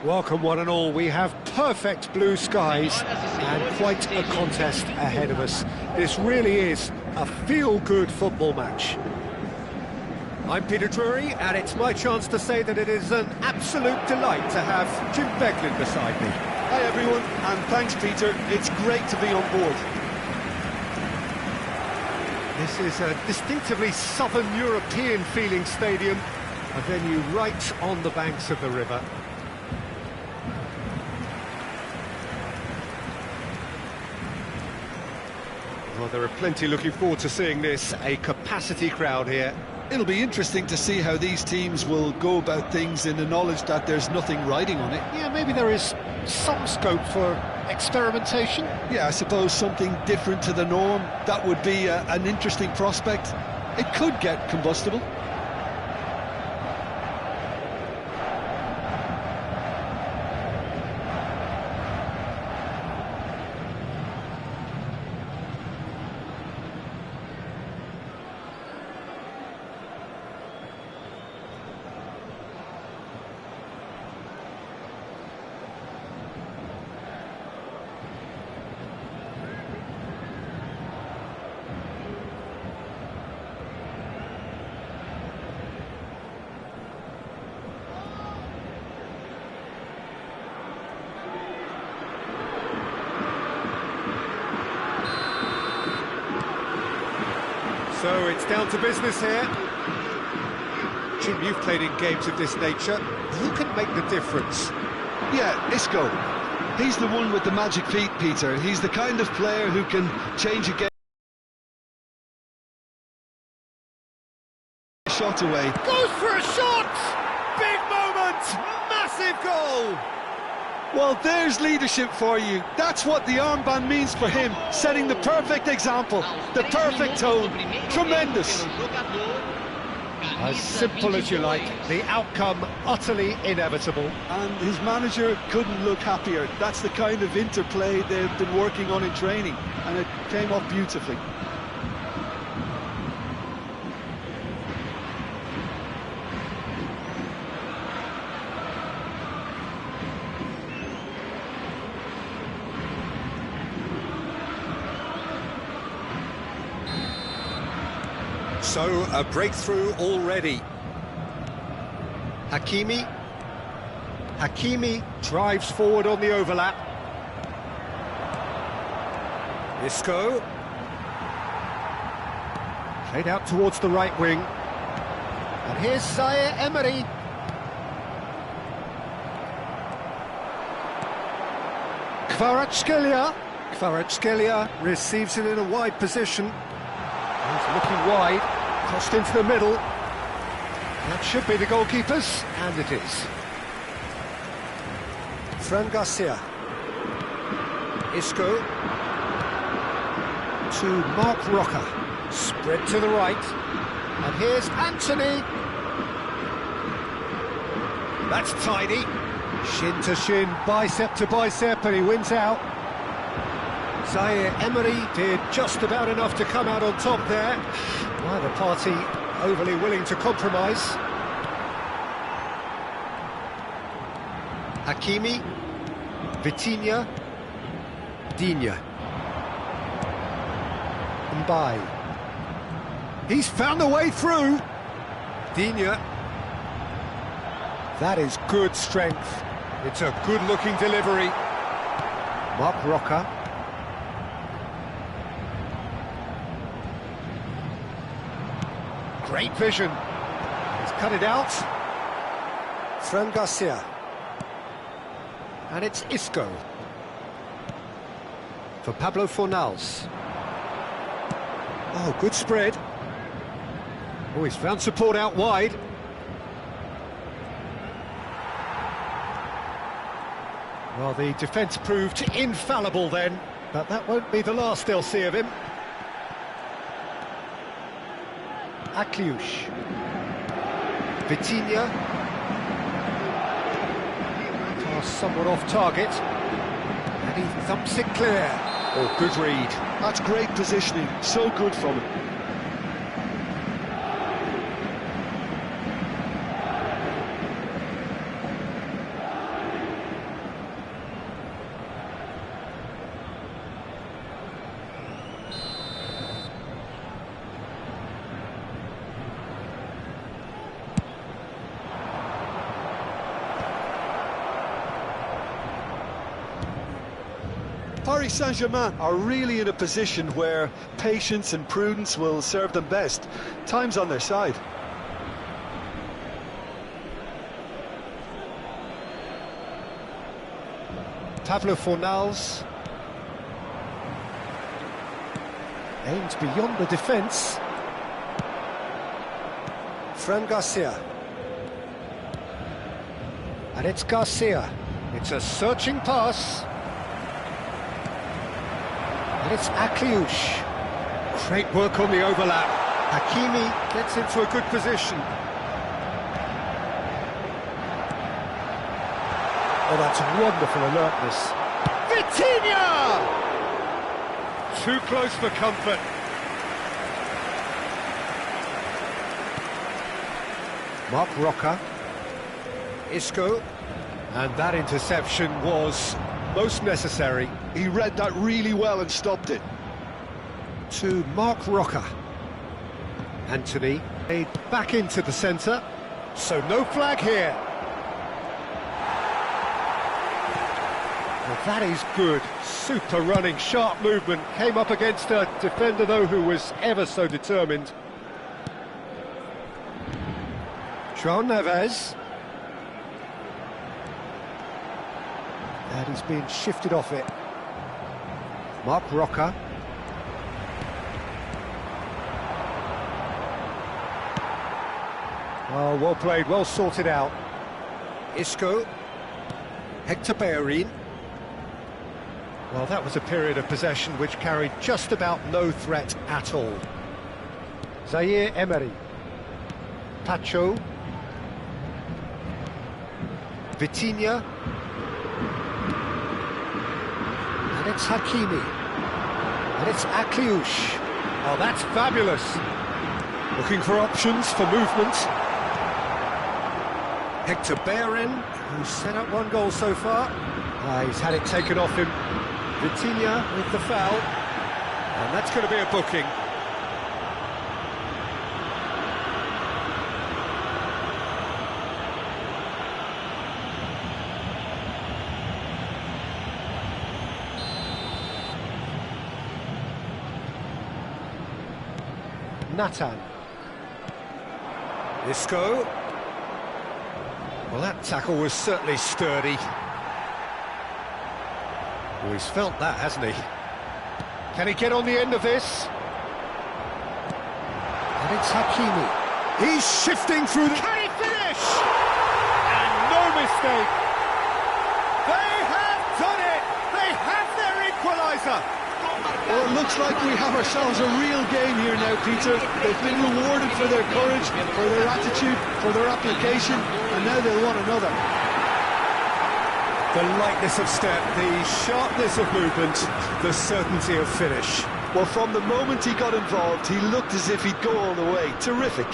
Welcome one and all. We have perfect blue skies and quite a contest ahead of us. This really is a feel-good football match. I'm Peter Drury, and it's my chance to say that it is an absolute delight to have Jim Beglin beside me. Hi everyone, and thanks Peter. It's great to be on board. This is a distinctively southern European feeling stadium, a venue right on the banks of the river. Well, there are plenty looking forward to seeing this, a capacity crowd here. It'll be interesting to see how these teams will go about things in the knowledge that there's nothing riding on it. Yeah, maybe there is some scope for experimentation. Yeah, I suppose something different to the norm. That would be an interesting prospect. It could get combustible. So it's down to business here. Jim, you've played in games of this nature. Who can make the difference? Yeah, Isco. He's the one with the magic feet, Peter. He's the kind of player who can change a game. Shot away. Goes for a shot! Big moment! Massive goal! Well, there's leadership for you. That's what the armband means for him, setting the perfect example, the perfect tone. Tremendous. As simple as you like, the outcome utterly inevitable. And his manager couldn't look happier. That's the kind of interplay they've been working on in training, and it came off beautifully. So, a breakthrough already. Hakimi drives forward on the overlap. Isco. Played out towards the right wing. And here's Zaire Emery. Kvaratskhelia receives it in a wide position. He's looking wide. Crossed into the middle. That should be the goalkeepers, and it is. Fran Garcia. Isco. To Mark Roca. Spread to the right. And here's Anthony. That's tidy. Shin to shin, bicep to bicep, and he wins out. Zaire Emery did just about enough to come out on top there. Neither party overly willing to compromise. Hakimi, Vitinha, Digne. Mbaye. He's found a way through. Digne. That is good strength. It's a good-looking delivery. Mark Roca. Great vision. He's cut it out. Fran Garcia. And it's Isco. For Pablo Fornals. Oh, good spread. Oh, he's found support out wide. Well, the defence proved infallible then, but that won't be the last they'll see of him. Akliush. Vitinha. Pass somewhat off target. And he thumps it clear. Oh, good read. That's great positioning. So good from him. Paris Saint-Germain are really in a position where patience and prudence will serve them best. Time's on their side. Pablo Fornals aims beyond the defence. Fran Garcia. And it's Garcia. It's a searching pass. And it's Akliouche. Great work on the overlap. Hakimi gets into a good position. Oh, that's wonderful alertness. Vitinha! Too close for comfort. Marc Roca. Isco. And that interception was most necessary. He read that really well and stopped it. To Marc Roca. Anthony made back into the centre, so no flag here. Well, that is good. Super running, sharp movement. Came up against a defender, though, who was ever so determined. João Neves. And he's being shifted off it. Marc Roca. Oh, well played, well sorted out. Isco. Hector Bellerin. Well, that was a period of possession which carried just about no threat at all. Zaire Emery. Pacho. Vitinha. And it's Hakimi. And it's Akliouche. Oh, that's fabulous. Looking for options for movement. Hector Bellerin, who's set up one goal so far. He's had it taken off him. Vitinha with the foul. And that's going to be a booking. Nathan. Isco. Well, that tackle was certainly sturdy. Oh, he's felt that, hasn't he? Can he get on the end of this? And it's Hakimi. He's shifting through the... Can he finish? And no mistake. They have done it! They have their equaliser! Well, it looks like we have ourselves a real game here now, Peter. They've been rewarded for their courage, for their attitude, for their application, and now they want another. The lightness of step, the sharpness of movement, the certainty of finish. Well, from the moment he got involved, he looked as if he'd go all the way. Terrific.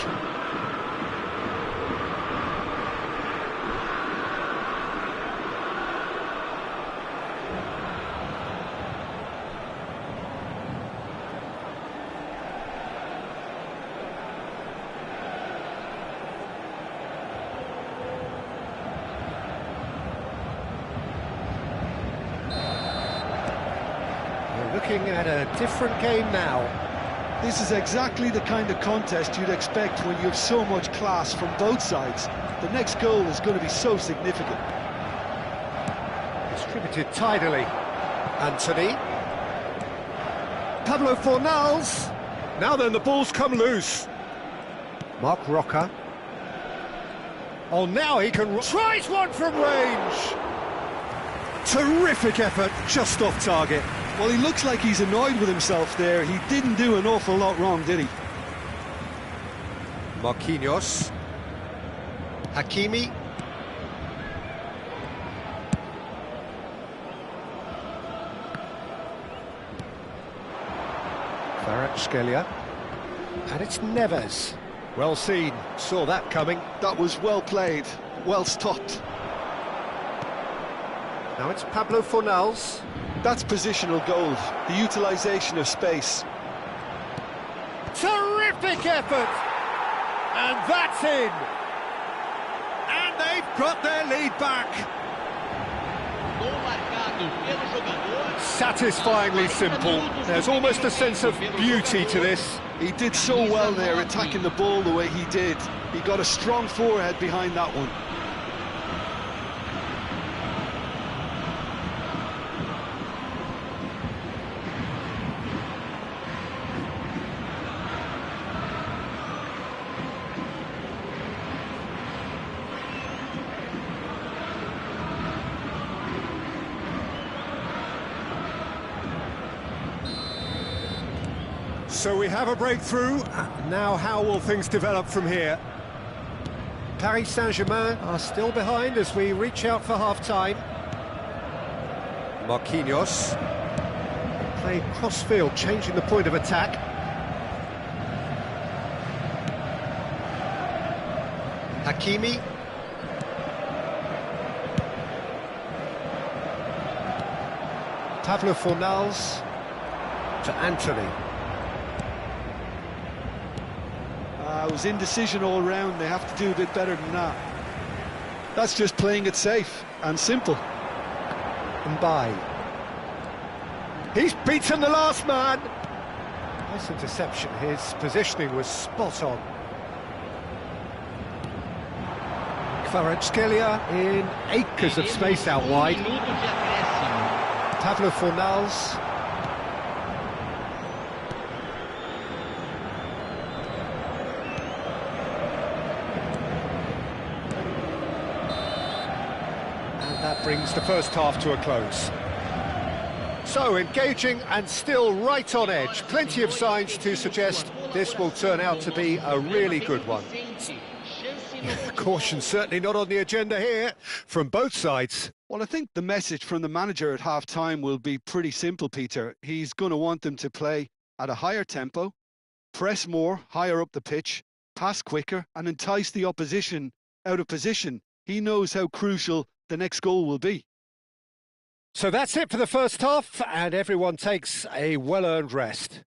Looking at a different game now. This is exactly the kind of contest you'd expect when you have so much class from both sides. The next goal is going to be so significant. Distributed tidily. Anthony. Pablo Fornals. Now then, the ball's come loose. Marc Roca. Oh, now he can... Tries one from range! Terrific effort, just off target. Well, he looks like he's annoyed with himself there. He didn't do an awful lot wrong, did he? Marquinhos. Hakimi. Kvaratskhelia. And it's Neves. Well seen, saw that coming. That was well played, well stopped. Now it's Pablo Fornals. That's positional goal, the utilisation of space. Terrific effort! And that's in! And they've got their lead back. Satisfyingly simple. There's almost a sense of beauty to this. He did so well there, attacking the ball the way he did. He got a strong forehead behind that one. So we have a breakthrough. Now how will things develop from here? Paris Saint-Germain are still behind as we reach out for half-time. Marquinhos. Play cross-field, changing the point of attack. Hakimi. Pablo Fornals to Anthony. It was indecision all round. They have to do a bit better than that. That's just playing it safe and simple. Mbaye. He's beaten the last man. Nice interception. His positioning was spot on. Kvaratskhelia in acres of space out wide. Pablo Fornals. That brings the first half to a close. So, engaging and still right on edge. Plenty of signs to suggest this will turn out to be a really good one. Caution certainly not on the agenda here from both sides. Well, I think the message from the manager at half-time will be pretty simple, Peter. He's going to want them to play at a higher tempo, press more, higher up the pitch, pass quicker, and entice the opposition out of position. He knows how crucial the next goal will be. So that's it for the first half, and everyone takes a well-earned rest.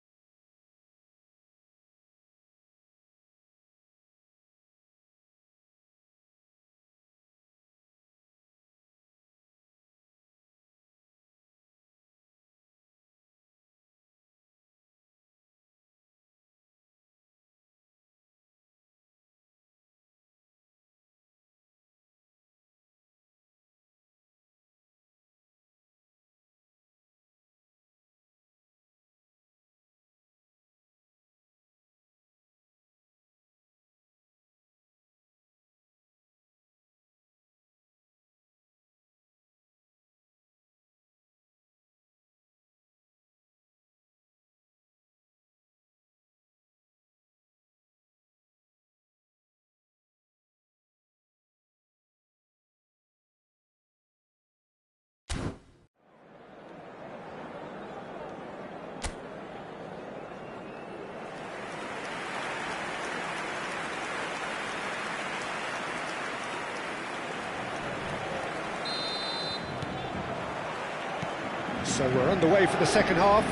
So we're underway for the second half.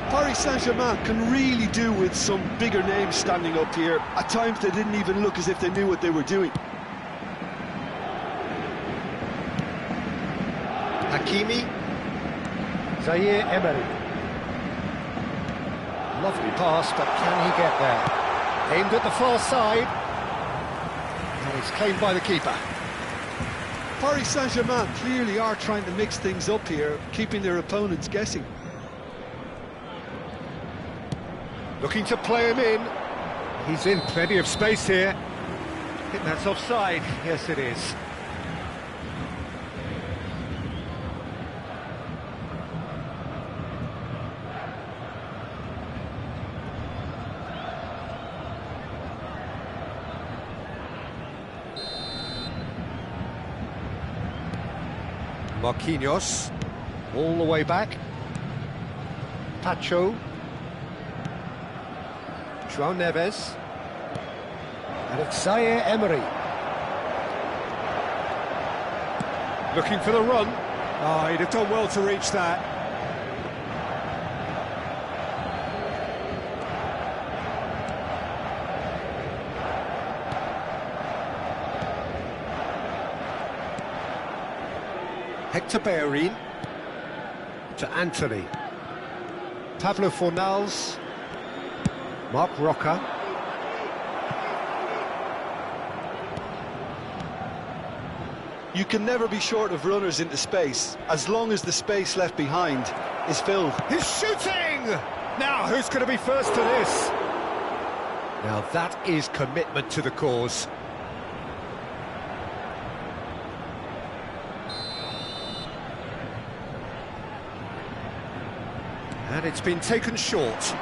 Paris Saint-Germain can really do with some bigger names standing up here. At times they didn't even look as if they knew what they were doing. Hakimi. Zaire Emery. Lovely pass, but can he get there? Aimed at the far side. And it's claimed by the keeper. Paris Saint-Germain clearly are trying to mix things up here, keeping their opponents guessing. Looking to play him in. He's in plenty of space here. I think that's offside. Yes, it is. Marquinhos, all the way back. Pacho. João Neves. And it's Zaire Emery. Looking for the run. Oh, he'd have done well to reach that. Hector Bellerin to Anthony. Pablo Fornals. Marc Roca. You can never be short of runners into space, as long as the space left behind is filled. He's shooting! Now, who's going to be first to this? Now, that is commitment to the cause. And it's been taken short.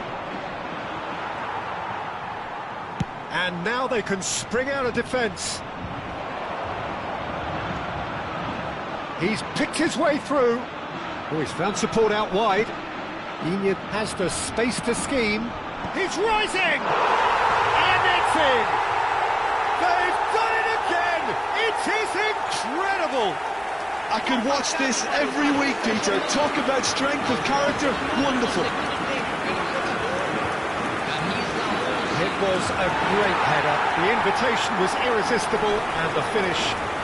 And now they can spring out of defence. He's picked his way through. Oh, he's found support out wide. Digne has the space to scheme. He's rising! And it's in! They've done it again! It is incredible! I could watch this every week, Peter. Talk about strength of character. Wonderful. It was a great header. The invitation was irresistible and the finish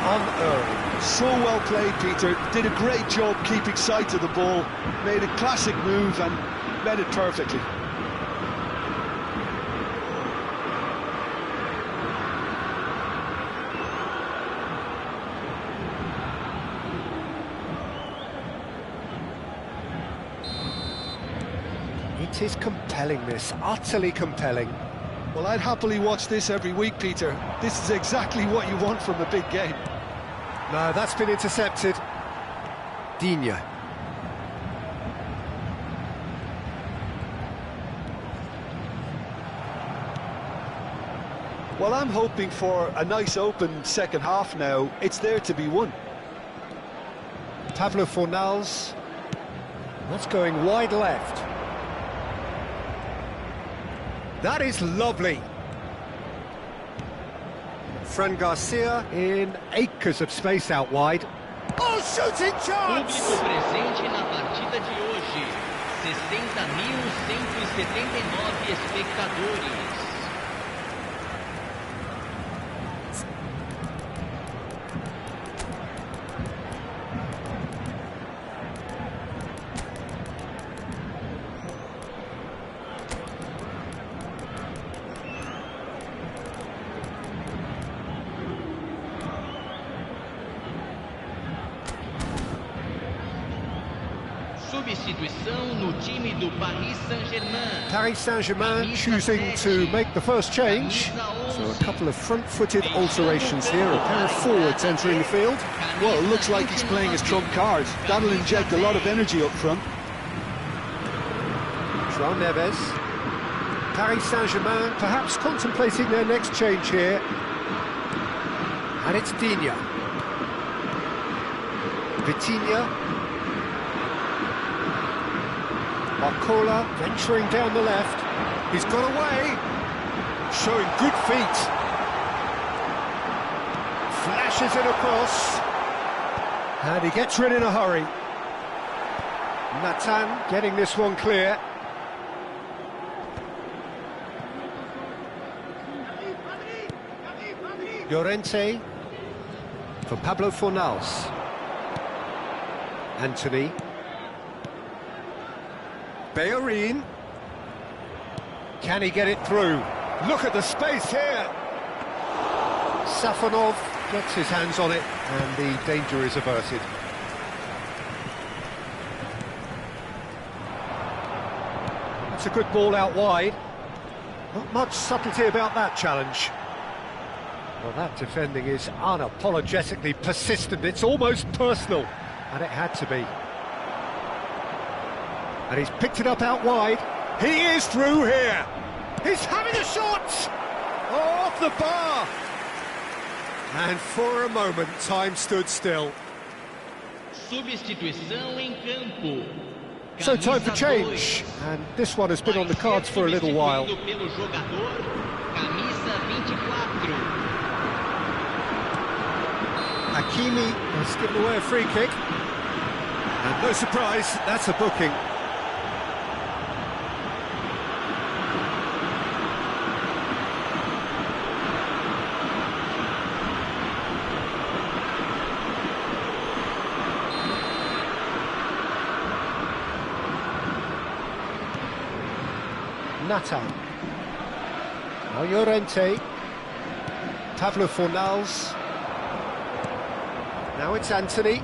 unearned. So well played, Peter. Did a great job keeping sight of the ball. Made a classic move and met it perfectly. It is compelling, this, utterly compelling. Well, I'd happily watch this every week, Peter. This is exactly what you want from a big game. No, that's been intercepted. Digne. Well, I'm hoping for a nice open second half now. It's there to be won. Pablo Fornals. That's going wide left. That is lovely. Fran Garcia in acres of space out wide. Oh, shooting chance! Público presente na partida de hoje. 60.179 espectadores. Substituição no time do Paris Saint-Germain. Paris Saint-Germain choosing to make the first change. So a couple of front-footed alterations here, a pair of forwards entering the field. Well, it looks like he's playing his trump card. That'll inject a lot of energy up front. João Neves. Paris Saint-Germain perhaps contemplating their next change here. And it's Digne. Vitinha. Barcola venturing down the left. He's got away. Showing good feet. Flashes it across. And he gets rid in a hurry. Nathan getting this one clear. Llorente for Pablo Fornals. Anthony. Bellerin. Can he get it through? Look at the space here. Safonov gets his hands on it and the danger is averted. That's a good ball out wide. Not much subtlety about that challenge. Well, that defending is unapologetically persistent. It's almost personal, and it had to be. And he's picked it up out wide. He is through here. He's having a shot! Oh, off the bar! And for a moment, time stood still. Substituição em campo. So time for change. And this one has been on the cards for a little while. Pelo jogador, camisa 24. Hakimi has given away a free kick. And no surprise, that's a booking. Nathan. Now Llorente. Pablo Fornals. Now it's Anthony.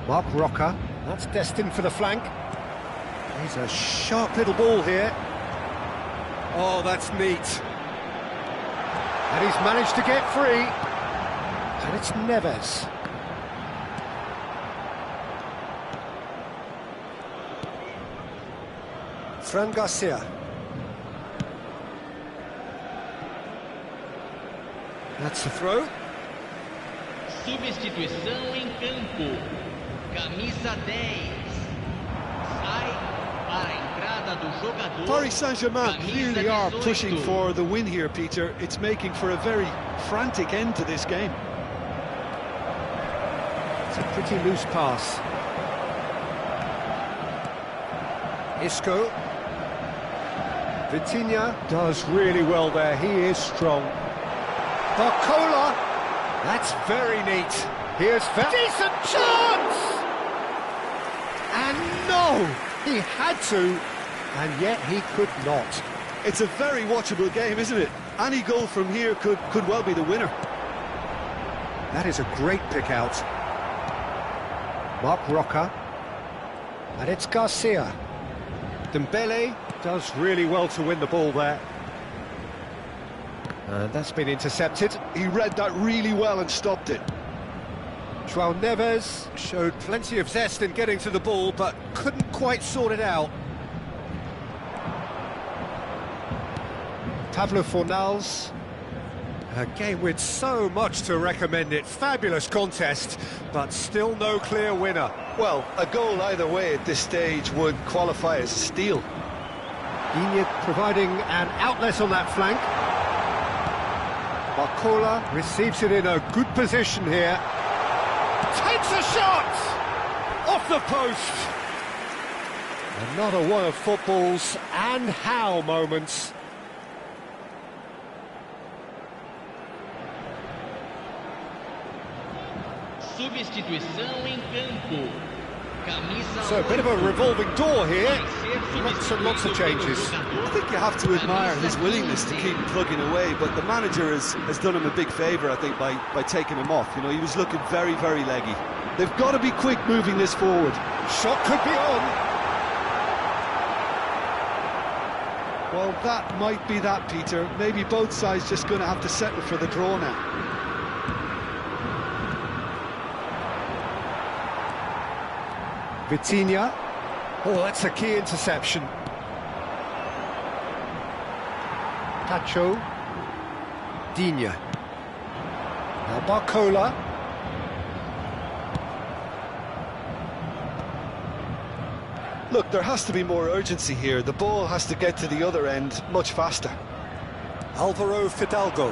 Mark Roca. That's destined for the flank. He's a sharp little ball here. Oh, that's neat. And he's managed to get free. And it's Neves. Fran Garcia. That's the throw. Substituição em campo. Camisa 10. Sai para a entrada do jogador. Paris Saint-Germain really are pushing for the win here, Peter. It's making for a very frantic end to this game. It's a pretty loose pass. Isco. Vitinha does really well there. He is strong. Barcola. That's very neat. Here's decent chance! And no! He had to, and yet he could not. It's a very watchable game, isn't it? Any goal from here could well be the winner. That is a great pick out. Mark Roca. And it's Garcia. Dembele does really well to win the ball there. And that's been intercepted. He read that really well and stopped it. João Neves showed plenty of zest in getting to the ball, but couldn't quite sort it out. Pablo Fornals. A game with so much to recommend it. Fabulous contest, but still no clear winner. Well, a goal either way at this stage would qualify as a steal. Digne providing an outlet on that flank. Barcola receives it in a good position here. Takes a shot! Off the post! Another one of football's and how moments. Substituição em campo. Camisa So a bit of a revolving door here. Lots and lots of changes. I think you have to admire his willingness to keep plugging away, but the manager has done him a big favour, I think, by taking him off. You know, he was looking very, very leggy. They've got to be quick moving this forward. Shot could be on. Well, that might be that, Peter. Maybe both sides just going to have to settle for the draw now. Vitinha. Oh, that's a key interception. Tacho. Digne. Now Barcola. Look, there has to be more urgency here. The ball has to get to the other end much faster. Álvaro Fidalgo.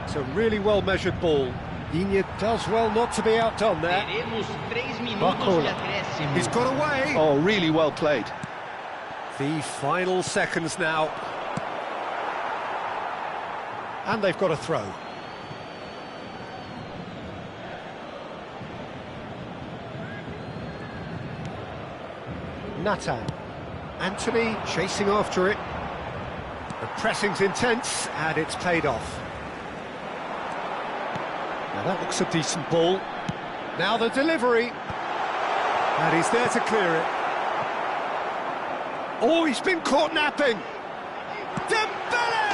It's a really well-measured ball. Digne does well not to be outdone there. Barcola. He's got away. Oh, really well played. The final seconds now. And they've got a throw. Nathan. Anthony chasing after it. The pressing's intense and it's paid off. Now that looks a decent ball. Now the delivery. And he's there to clear it. Oh, he's been caught napping. Dembele!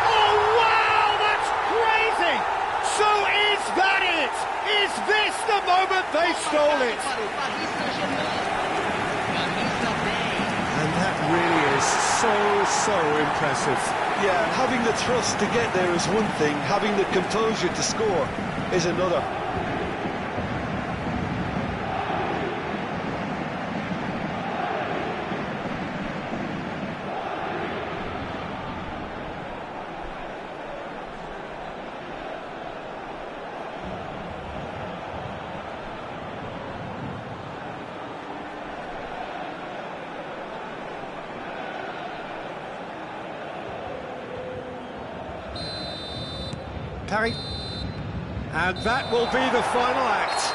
Oh, wow, that's crazy! So is that it? Is this the moment they stole it? And that really is so impressive. Yeah, and having the trust to get there is one thing, having the composure to score is another. Parry. And that will be the final act.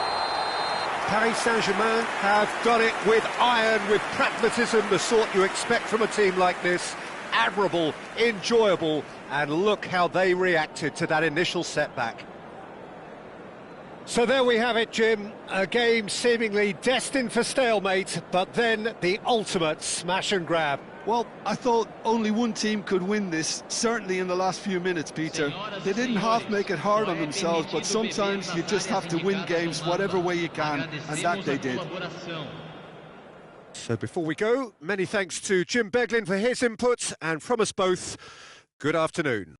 Paris Saint-Germain have done it with iron, with pragmatism, the sort you expect from a team like this. Admirable, enjoyable, and look how they reacted to that initial setback. So there we have it, Jim. A game seemingly destined for stalemate, but then the ultimate smash and grab. Well, I thought only one team could win this, certainly in the last few minutes, Peter. They didn't half make it hard on themselves, but sometimes you just have to win games whatever way you can, and that they did. So before we go, many thanks to Jim Beglin for his input, and from us both, good afternoon.